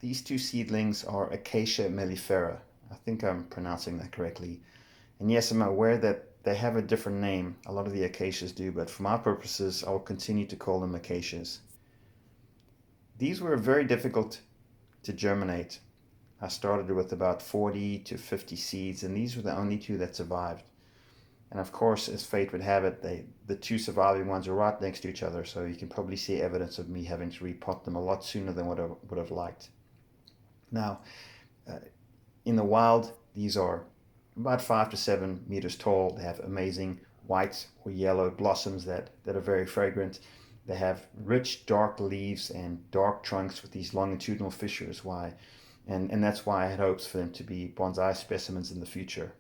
These two seedlings are Acacia mellifera. I think I'm pronouncing that correctly. And yes, I'm aware that they have a different name. A lot of the acacias do, but for my purposes, I'll continue to call them acacias. These were very difficult to germinate. I started with about 40 to 50 seeds, and these were the only two that survived. And of course, as fate would have it, the two surviving ones are right next to each other, so you can probably see evidence of me having to repot them a lot sooner than what I would have liked. Now, uh, in the wild, these are about 5 to 7 meters tall. They have amazing white or yellow blossoms that are very fragrant. They have rich dark leaves and dark trunks with these longitudinal fissures. And that's why I had hopes for them to be bonsai specimens in the future.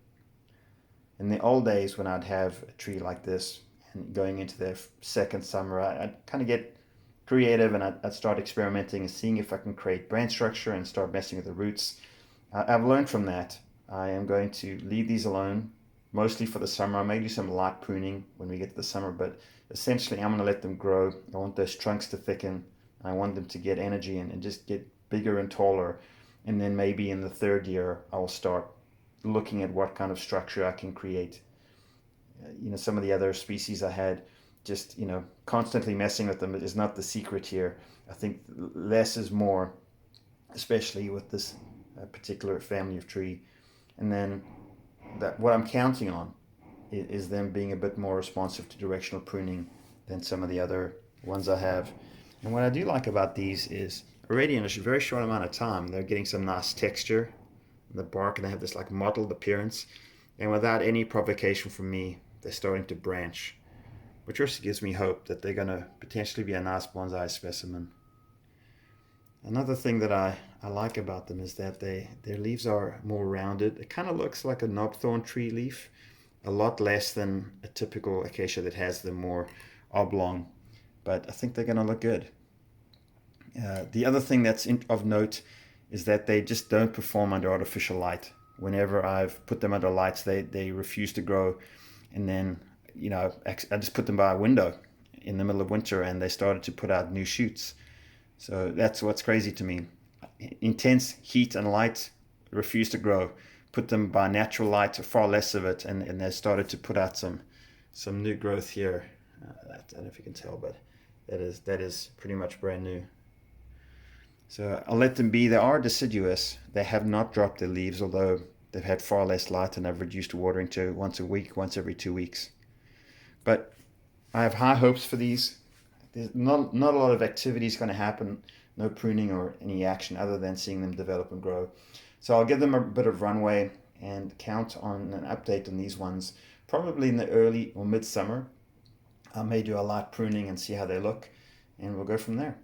In the old days, when I'd have a tree like this and going into their second summer, I'd kind of get creative, and I'd start experimenting and seeing if I can create branch structure and start messing with the roots. I've learned from that. I am going to leave these alone, mostly for the summer. I may do some light pruning when we get to the summer, but essentially I'm going to let them grow. I want those trunks to thicken. I want them to get energy and just get bigger and taller. And then maybe in the third year, I'll start looking at what kind of structure I can create. Some of the other species I had, just, constantly messing with them is not the secret here. I think less is more, especially with this particular family of tree. And then what I'm counting on is them being a bit more responsive to directional pruning than some of the other ones I have. And what I do like about these is already in a very short amount of time, they're getting some nice texture in the bark, and they have this like mottled appearance. And without any provocation from me, they're starting to branch, which also gives me hope that they're going to potentially be a nice bonsai specimen. Another thing that I like about them is that their leaves are more rounded. It kind of looks like a knobthorn tree leaf, a lot less than a typical acacia that has them more oblong, but I think they're going to look good. The other thing that's of note is that they just don't perform under artificial light. Whenever I've put them under lights, they refuse to grow. And then, I just put them by a window in the middle of winter, and they started to put out new shoots. So that's what's crazy to me. Intense heat and light refuse to grow. Put them by natural light, far less of it, and they started to put out some new growth here. I don't know if you can tell, but that is pretty much brand new. So I'll let them be. They are deciduous. They have not dropped their leaves, although they've had far less light, and I've reduced watering to once a week, once every 2 weeks. But I have high hopes for these. There's not a lot of activity is going to happen, no pruning or any action other than seeing them develop and grow. So I'll give them a bit of runway and count on an update on these ones, probably in the early or midsummer. I may do a light pruning and see how they look, and we'll go from there.